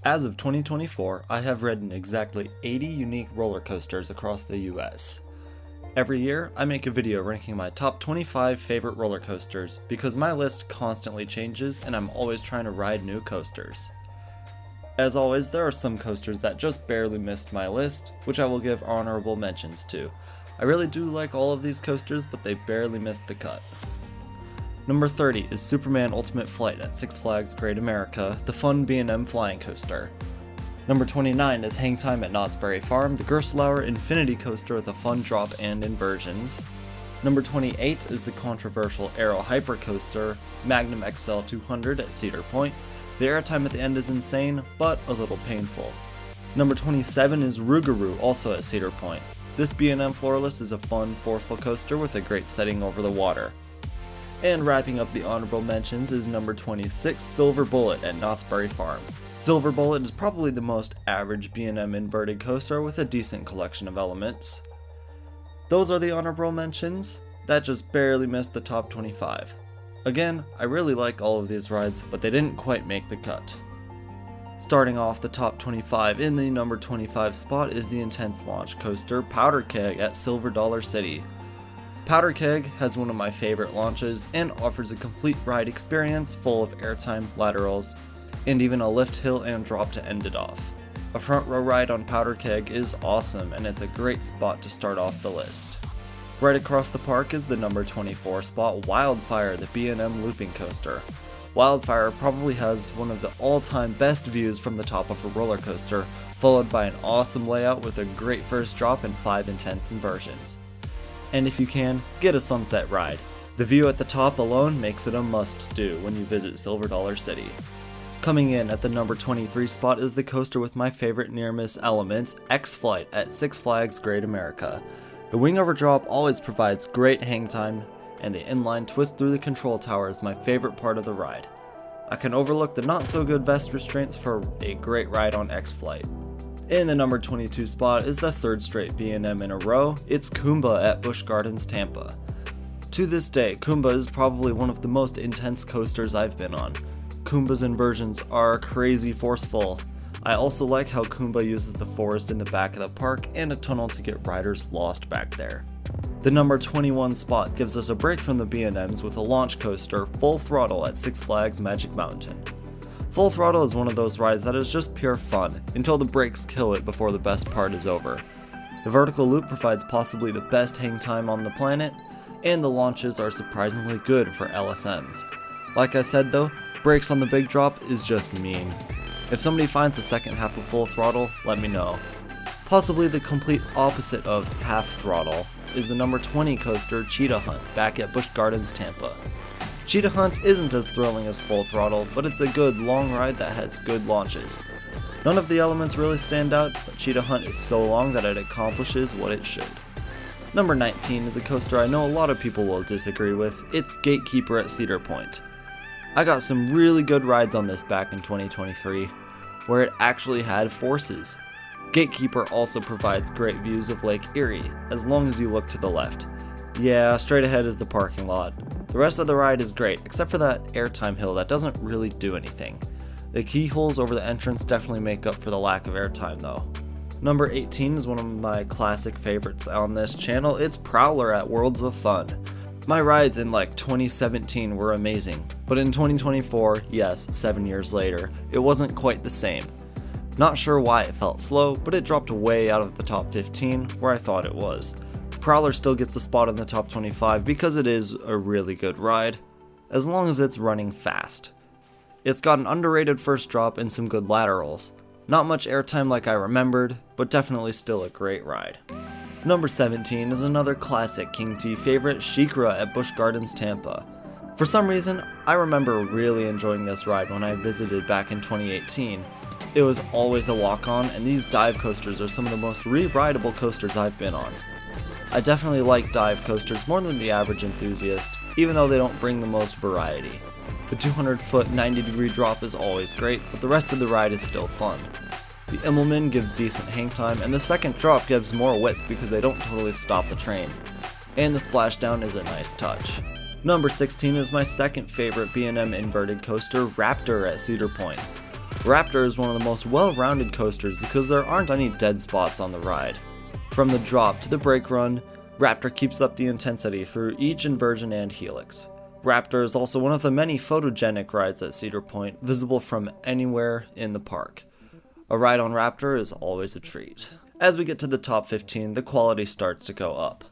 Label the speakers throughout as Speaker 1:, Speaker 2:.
Speaker 1: As of 2024, I have ridden exactly 80 unique roller coasters across the US. Every year, I make a video ranking my top 25 favorite roller coasters because my list constantly changes and I'm always trying to ride new coasters. As always, there are some coasters that just barely missed my list, which I will give honorable mentions to. I really do like all of these coasters, but they barely missed the cut. Number 30 is Superman Ultimate Flight at Six Flags Great America, the fun B&M flying coaster. Number 29 is Hang Time at Knott's Berry Farm, the Gerstlauer Infinity Coaster with a fun drop and inversions. Number 28 is the controversial Aero Hyper Coaster, Magnum XL 200 at Cedar Point. The airtime at the end is insane, but a little painful. Number 27 is Rougarou, also at Cedar Point. This B&M floorless is a fun, forceful coaster with a great setting over the water. And wrapping up the honorable mentions is number 26, Silver Bullet at Knott's Berry Farm. Silver Bullet is probably the most average B&M inverted coaster with a decent collection of elements. Those are the honorable mentions. That just barely missed the top 25. Again, I really like all of these rides, but they didn't quite make the cut. Starting off the top 25, in the number 25 spot is the intense launch coaster Powder Keg at Silver Dollar City. Powder Keg has one of my favorite launches and offers a complete ride experience full of airtime, laterals, and even a lift hill and drop to end it off. A front row ride on Powder Keg is awesome and it's a great spot to start off the list. Right across the park is the number 24 spot Wildfire, the B&M looping coaster. Wildfire probably has one of the all-time best views from the top of a roller coaster, followed by an awesome layout with a great first drop and 5 intense inversions. And if you can, get a sunset ride. The view at the top alone makes it a must-do when you visit Silver Dollar City. Coming in at the number 23 spot is the coaster with my favorite near-miss elements, X-Flight at Six Flags Great America. The wing over drop always provides great hang time, and the inline twist through the control tower is my favorite part of the ride. I can overlook the not-so-good vest restraints for a great ride on X-Flight. In the number 22 spot is the third straight B&M in a row, it's Kumba at Busch Gardens Tampa. To this day, Kumba is probably one of the most intense coasters I've been on. Kumba's inversions are crazy forceful. I also like how Kumba uses the forest in the back of the park and a tunnel to get riders lost back there. The number 21 spot gives us a break from the B&Ms with a launch coaster, Full Throttle at Six Flags Magic Mountain. Full Throttle is one of those rides that is just pure fun, until the brakes kill it before the best part is over. The vertical loop provides possibly the best hang time on the planet, and the launches are surprisingly good for LSMs. Like I said though, brakes on the big drop is just mean. If somebody finds the second half of Full Throttle, let me know. Possibly the complete opposite of Half Throttle is the number 20 coaster Cheetah Hunt back at Busch Gardens Tampa. Cheetah Hunt isn't as thrilling as Full Throttle, but it's a good long ride that has good launches. None of the elements really stand out, but Cheetah Hunt is so long that it accomplishes what it should. Number 19 is a coaster I know a lot of people will disagree with, it's Gatekeeper at Cedar Point. I got some really good rides on this back in 2023, where it actually had forces. Gatekeeper also provides great views of Lake Erie, as long as you look to the left. Yeah, straight ahead is the parking lot. The rest of the ride is great, except for that airtime hill that doesn't really do anything. The keyholes over the entrance definitely make up for the lack of airtime though. Number 18 is one of my classic favorites on this channel, it's Prowler at Worlds of Fun. My rides in 2017 were amazing, but in 2024, yes, 7 years later, it wasn't quite the same. Not sure why it felt slow, but it dropped way out of the top 15 where I thought it was. Prowler still gets a spot in the top 25 because it is a really good ride, as long as it's running fast. It's got an underrated first drop and some good laterals. Not much airtime like I remembered, but definitely still a great ride. Number 17 is another classic KingT favorite, SheiKra at Busch Gardens Tampa. For some reason, I remember really enjoying this ride when I visited back in 2018. It was always a walk-on, and these dive coasters are some of the most re-rideable coasters I've been on. I definitely like dive coasters more than the average enthusiast, even though they don't bring the most variety. The 200-foot 90-degree drop is always great, but the rest of the ride is still fun. The Immelman gives decent hang time, and the second drop gives more width because they don't totally stop the train. And the splashdown is a nice touch. Number 16 is my second favorite B&M inverted coaster, Raptor at Cedar Point. Raptor is one of the most well-rounded coasters because there aren't any dead spots on the ride. From the drop to the brake run, Raptor keeps up the intensity through each inversion and helix. Raptor is also one of the many photogenic rides at Cedar Point, visible from anywhere in the park. A ride on Raptor is always a treat. As we get to the top 15, the quality starts to go up.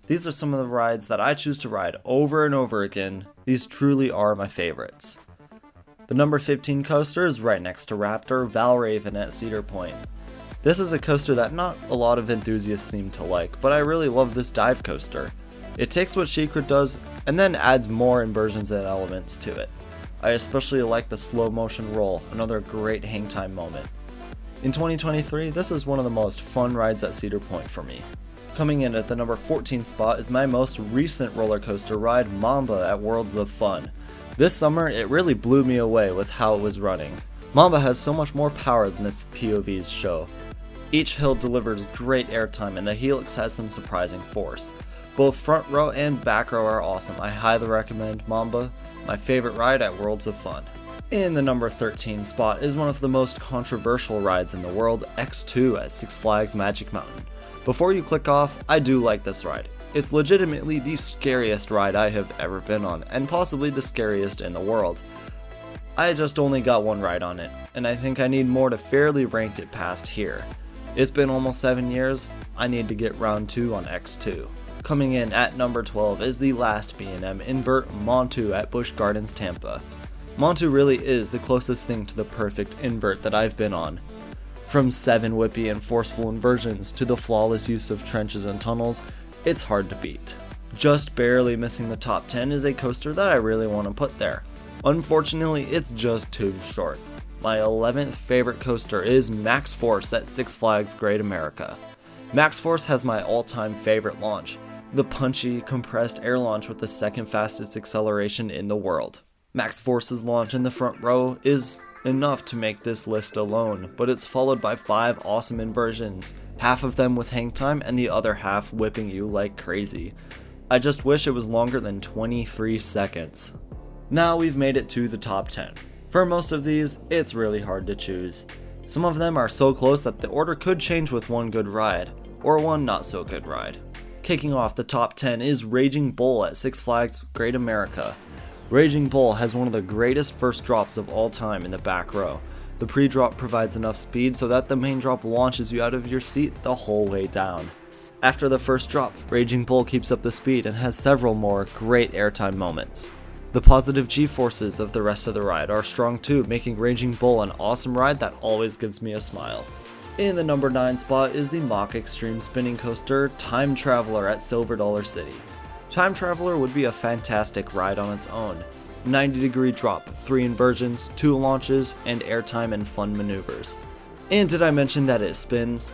Speaker 1: These are some of the rides that I choose to ride over and over again. These truly are my favorites. The number 15 coaster is right next to Raptor, Valraven at Cedar Point. This is a coaster that not a lot of enthusiasts seem to like, but I really love this dive coaster. It takes what Secret does and then adds more inversions and elements to it. I especially like the slow motion roll, another great hang time moment. In 2023, this is one of the most fun rides at Cedar Point for me. Coming in at the number 14 spot is my most recent roller coaster ride, Mamba at Worlds of Fun. This summer, it really blew me away with how it was running. Mamba has so much more power than the POVs show. Each hill delivers great airtime and the helix has some surprising force. Both front row and back row are awesome. I highly recommend Mamba, my favorite ride at Worlds of Fun. In the number 13 spot is one of the most controversial rides in the world, X2 at Six Flags Magic Mountain. Before you click off, I do like this ride. It's legitimately the scariest ride I have ever been on, and possibly the scariest in the world. I just only got one ride on it, and I think I need more to fairly rank it past here. It's been almost 7 years, I need to get round 2 on X2. Coming in at number 12 is the last B&M invert, Montu at Busch Gardens, Tampa. Montu really is the closest thing to the perfect invert that I've been on. From 7 whippy and forceful inversions to the flawless use of trenches and tunnels, it's hard to beat. Just barely missing the top 10 is a coaster that I really want to put there. Unfortunately, it's just too short. My 11th favorite coaster is Max Force at Six Flags Great America. Max Force has my all-time favorite launch, the punchy, compressed air launch with the second fastest acceleration in the world. Max Force's launch in the front row is enough to make this list alone, but it's followed by 5 awesome inversions, half of them with hang time and the other half whipping you like crazy. I just wish it was longer than 23 seconds. Now we've made it to the top 10. For most of these, it's really hard to choose. Some of them are so close that the order could change with one good ride, or one not so good ride. Kicking off the top 10 is Raging Bull at Six Flags Great America. Raging Bull has one of the greatest first drops of all time in the back row. The pre-drop provides enough speed so that the main drop launches you out of your seat the whole way down. After the first drop, Raging Bull keeps up the speed and has several more great airtime moments. The positive G-forces of the rest of the ride are strong too, making Raging Bull an awesome ride that always gives me a smile. In the number 9 spot is the Mach Extreme spinning coaster, Time Traveler at Silver Dollar City. Time Traveler would be a fantastic ride on its own. 90-degree drop, 3 inversions, 2 launches, and airtime and fun maneuvers. And did I mention that it spins?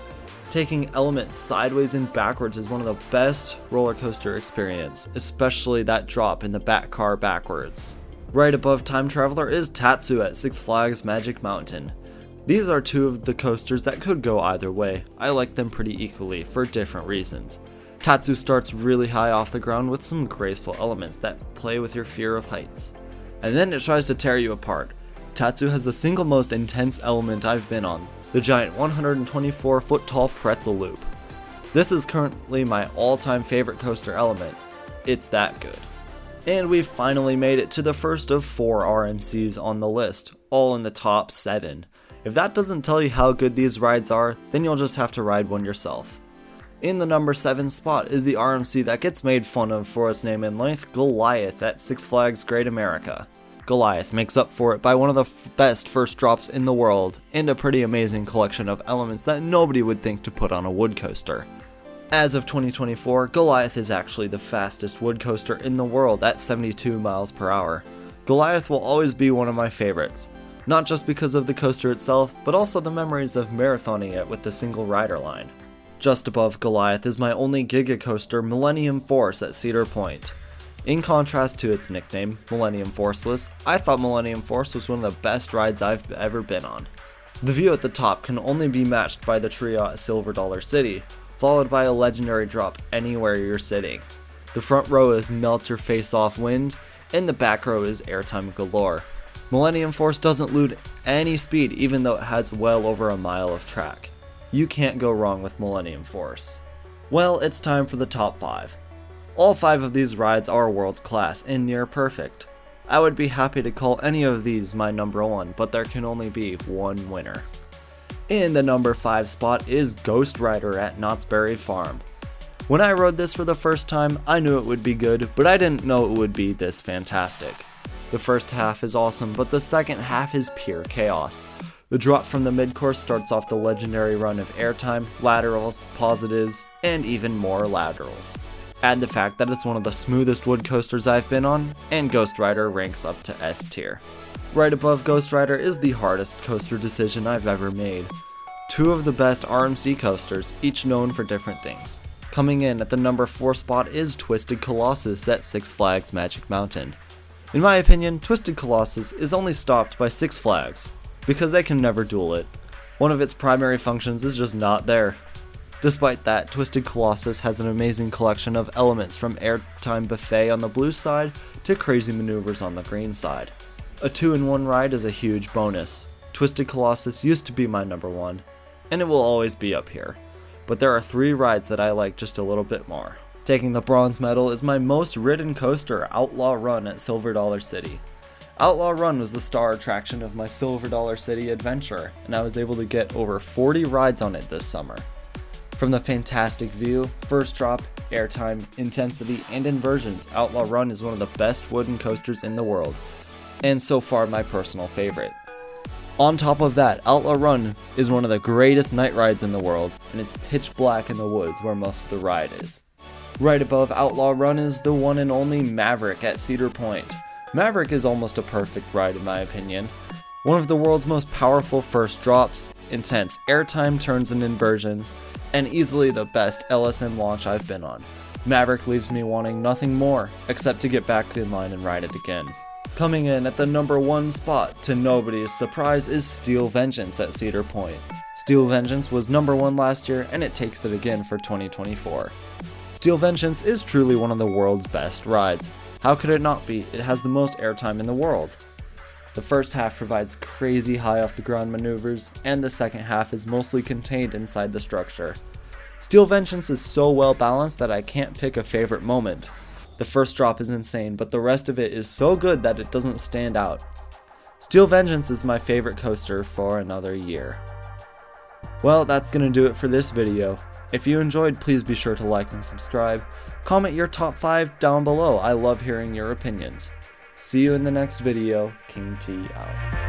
Speaker 1: Taking elements sideways and backwards is one of the best roller coaster experience, especially that drop in the back car backwards. Right above Time Traveler is Tatsu at Six Flags Magic Mountain. These are 2 of the coasters that could go either way. I like them pretty equally for different reasons. Tatsu starts really high off the ground with some graceful elements that play with your fear of heights. And then it tries to tear you apart. Tatsu has the single most intense element I've been on, the giant 124-foot tall pretzel loop. This is currently my all-time favorite coaster element. It's that good. And we've finally made it to the first of 4 RMCs on the list, all in the top 7. If that doesn't tell you how good these rides are, then you'll just have to ride one yourself. In the number 7 spot is the RMC that gets made fun of for its name and length, Goliath at Six Flags Great America. Goliath makes up for it by one of the best first drops in the world, and a pretty amazing collection of elements that nobody would think to put on a wood coaster. As of 2024, Goliath is actually the fastest wood coaster in the world at 72 miles per hour. Goliath will always be one of my favorites, not just because of the coaster itself, but also the memories of marathoning it with the single rider line. Just above Goliath is my only Giga coaster, Millennium Force at Cedar Point. In contrast to its nickname, Millennium Forceless, I thought Millennium Force was one of the best rides I've ever been on. The view at the top can only be matched by the trio at Silver Dollar City, followed by a legendary drop anywhere you're sitting. The front row is melt your face off wind, and the back row is airtime galore. Millennium Force doesn't lose any speed even though it has well over a mile of track. You can't go wrong with Millennium Force. Well, it's time for the top 5. All 5 of these rides are world class and near perfect. I would be happy to call any of these my number 1, but there can only be one winner. In the number 5 spot is Ghost Rider at Knott's Berry Farm. When I rode this for the first time, I knew it would be good, but I didn't know it would be this fantastic. The first half is awesome, but the second half is pure chaos. The drop from the mid-course starts off the legendary run of airtime, laterals, positives, and even more laterals. Add the fact that it's one of the smoothest wood coasters I've been on, and Ghost Rider ranks up to S tier. Right above Ghost Rider is the hardest coaster decision I've ever made. 2 of the best RMC coasters, each known for different things. Coming in at the number 4 spot is Twisted Colossus at Six Flags Magic Mountain. In my opinion, Twisted Colossus is only stopped by Six Flags, because they can never duel it. One of its primary functions is just not there. Despite that, Twisted Colossus has an amazing collection of elements from Airtime Buffet on the blue side to crazy maneuvers on the green side. A 2-in-1 ride is a huge bonus. Twisted Colossus used to be my number 1, and it will always be up here. But there are 3 rides that I like just a little bit more. Taking the bronze medal is my most ridden coaster, Outlaw Run at Silver Dollar City. Outlaw Run was the star attraction of my Silver Dollar City adventure, and I was able to get over 40 rides on it this summer. From the fantastic view, first drop, airtime, intensity, and inversions, Outlaw Run is one of the best wooden coasters in the world, and so far my personal favorite. On top of that, Outlaw Run is one of the greatest night rides in the world, and it's pitch black in the woods where most of the ride is. Right above Outlaw Run is the one and only Maverick at Cedar Point. Maverick is almost a perfect ride in my opinion. One of the world's most powerful first drops, intense airtime turns and inversions, and easily the best LSM launch I've been on. Maverick leaves me wanting nothing more, except to get back in line and ride it again. Coming in at the number 1 spot, to nobody's surprise, is Steel Vengeance at Cedar Point. Steel Vengeance was number 1 last year, and it takes it again for 2024. Steel Vengeance is truly one of the world's best rides. How could it not be? It has the most airtime in the world. The first half provides crazy high off the ground maneuvers, and the second half is mostly contained inside the structure. Steel Vengeance is so well balanced that I can't pick a favorite moment. The first drop is insane, but the rest of it is so good that it doesn't stand out. Steel Vengeance is my favorite coaster for another year. Well, that's gonna do it for this video. If you enjoyed, please be sure to like and subscribe. Comment your top 5 down below. I love hearing your opinions. See you in the next video. KingT out.